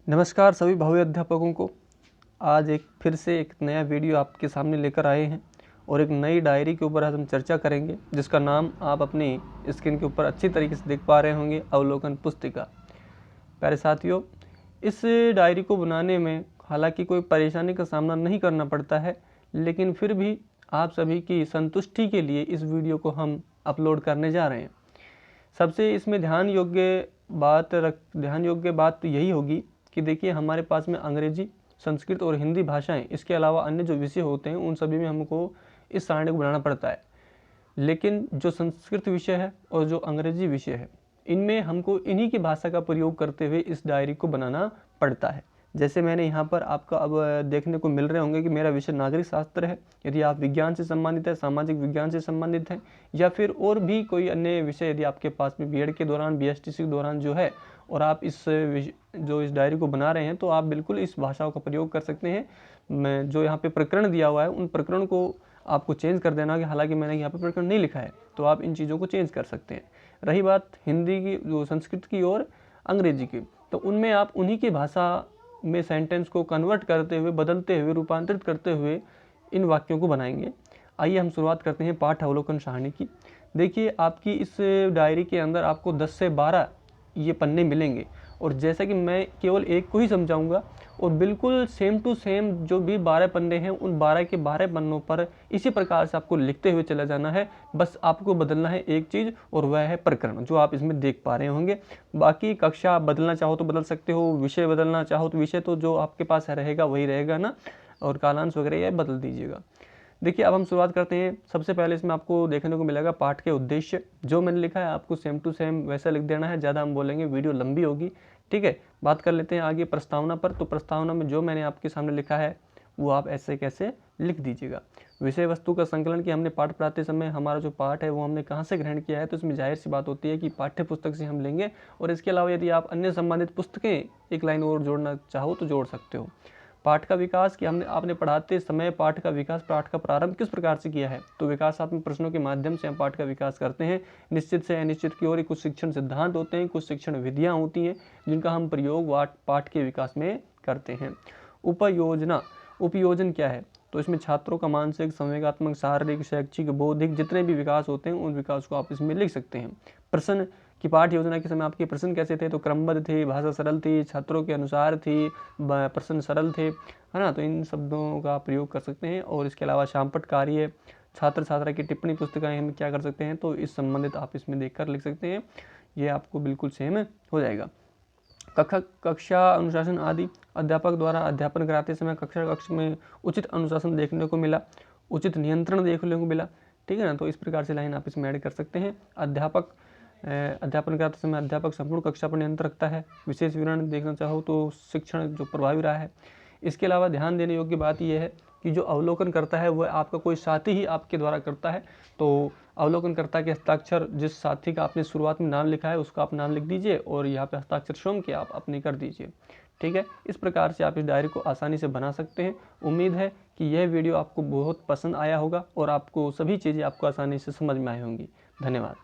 नमस्कार सभी भावी अध्यापकों को। आज फिर से एक नया वीडियो आपके सामने लेकर आए हैं और एक नई डायरी के ऊपर आज हम चर्चा करेंगे, जिसका नाम आप अपनी स्क्रीन के ऊपर अच्छी तरीके से देख पा रहे होंगे, अवलोकन पुस्तिका। प्यारे साथियों, इस डायरी को बनाने में हालांकि कोई परेशानी का सामना नहीं करना पड़ता है, लेकिन फिर भी आप सभी की संतुष्टि के लिए इस वीडियो को हम अपलोड करने जा रहे हैं। सबसे इसमें ध्यान योग्य बात तो यही होगी कि देखिए, हमारे पास में अंग्रेजी, संस्कृत और हिंदी भाषाएं, इसके अलावा अन्य जो विषय होते हैं उन सभी में हमको इस सारणी को बनाना पड़ता है। लेकिन जो संस्कृत विषय है और जो अंग्रेजी विषय है, इनमें हमको इन्हीं की भाषा का प्रयोग करते हुए इस डायरी को बनाना पड़ता है। जैसे मैंने यहाँ पर आपका अब देखने को मिल रहे होंगे कि मेरा विषय नागरिक शास्त्र है। यदि आप विज्ञान से संबंधित है, सामाजिक विज्ञान से संबंधित है, या फिर और भी कोई अन्य विषय यदि आपके पास में बीएड के दौरान, बीएसटीसी के दौरान जो है, और आप इस डायरी को बना रहे हैं, तो आप बिल्कुल इस भाषाओं का प्रयोग कर सकते हैं। मैं जो यहाँ पे प्रकरण दिया हुआ है, उन प्रकरण को आपको चेंज कर देना कि हालांकि मैंने यहाँ पे प्रकरण नहीं लिखा है, तो आप इन चीज़ों को चेंज कर सकते हैं। रही बात हिंदी की, जो संस्कृत की और अंग्रेजी की, तो उनमें आप उन्हीं की भाषा में सेंटेंस को कन्वर्ट करते हुए, बदलते हुए, रूपांतरित करते हुए इन वाक्यों को बनाएंगे। आइए हम शुरुआत करते हैं पाठ अवलोकन सारणी की। देखिए, आपकी इस डायरी के अंदर आपको 10 से 12 ये पन्ने मिलेंगे, और जैसा कि मैं केवल एक को ही समझाऊंगा, और बिल्कुल सेम टू सेम जो भी 12 पन्ने हैं, उन 12 के 12 पन्नों पर इसी प्रकार से आपको लिखते हुए चला जाना है। बस आपको बदलना है एक चीज़, और वह है प्रकरण, जो आप इसमें देख पा रहे होंगे। बाकी कक्षा आप बदलना चाहो तो बदल सकते हो, विषय बदलना चाहो तो विषय तो जो आपके पास रहेगा वही रहेगा ना, और कालांश वगैरह यह बदल दीजिएगा। देखिए, अब हम शुरुआत करते हैं। सबसे पहले इसमें आपको देखने को मिलेगा पाठ के उद्देश्य। जो मैंने लिखा है आपको सेम टू सेम वैसा लिख देना है, ज़्यादा हम बोलेंगे वीडियो लंबी होगी, ठीक है। बात कर लेते हैं आगे प्रस्तावना पर। तो प्रस्तावना में जो मैंने आपके सामने लिखा है वो आप ऐसे कैसे लिख दीजिएगा। विषय वस्तु का संकलन, कि हमने पाठ पढ़ाते समय हमारा जो पाठ है वो हमने कहाँ से ग्रहण किया है, तो इसमें जाहिर सी बात होती है कि पाठ्य पुस्तक से हम लेंगे, और इसके अलावा यदि आप अन्य संबंधित पुस्तकें एक लाइन और जोड़ना चाहो तो जोड़ सकते हो। पाठ का विकास, कि आपने पढ़ाते समय पाठ का विकास, पाठ का प्रारंभ किस प्रकार से किया है, तो विकासात्मक प्रश्नों के माध्यम से हम पाठ का विकास करते हैं। निश्चित से अनिश्चित की ओर कुछ शिक्षण सिद्धांत होते हैं, कुछ शिक्षण विधियां होती हैं, जिनका हम प्रयोग पाठ के विकास में करते हैं। उपयोजना, उपयोजन क्या है, तो इसमें छात्रों का मानसिक, संवेगात्मक, शारीरिक, शैक्षिक, बौद्धिक जितने भी विकास होते हैं उन विकास को आप इसमें लिख सकते हैं। प्रश्न, कि पाठ योजना के समय आपके प्रश्न कैसे थे, तो क्रमबद्ध थे, भाषा सरल थी, छात्रों के अनुसार थी, प्रश्न सरल थे, है ना, तो इन शब्दों का प्रयोग कर सकते हैं। और इसके अलावा शामपट कार्य, छात्र छात्रा की टिप्पणी पुस्तिकाएं हम क्या कर सकते हैं, तो इस संबंधित आप इसमें देखकर लिख सकते हैं। ये आपको बिल्कुल सेम हो जाएगा। कक्षा अनुशासन आदि, अध्यापक द्वारा अध्यापन कराते समय कक्ष में उचित अनुशासन देखने को मिला, उचित नियंत्रण देखने को मिला, ठीक है ना, तो इस प्रकार से लाइन आप इसमें ऐड कर सकते हैं। अध्यापन कराते समय अध्यापक संपूर्ण कक्षा पर नियंत्रण रखता है। विशेष विवरण देखना चाहो तो शिक्षण जो प्रभावी रहा है। इसके अलावा ध्यान देने योग्य बात यह है कि जो अवलोकन करता है वह आपका कोई साथी ही आपके द्वारा करता है, तो अवलोकनकर्ता के हस्ताक्षर, जिस साथी का आपने शुरुआत में नाम लिखा है उसका आप नाम लिख दीजिए, और यहाँ पे हस्ताक्षर स्वयं के आप अपने कर दीजिए, ठीक है। इस प्रकार से आप इस डायरी को आसानी से बना सकते हैं। उम्मीद है कि यह वीडियो आपको बहुत पसंद आया होगा और आपको सभी चीज़ें आपको आसानी से समझ में आई होंगी। धन्यवाद।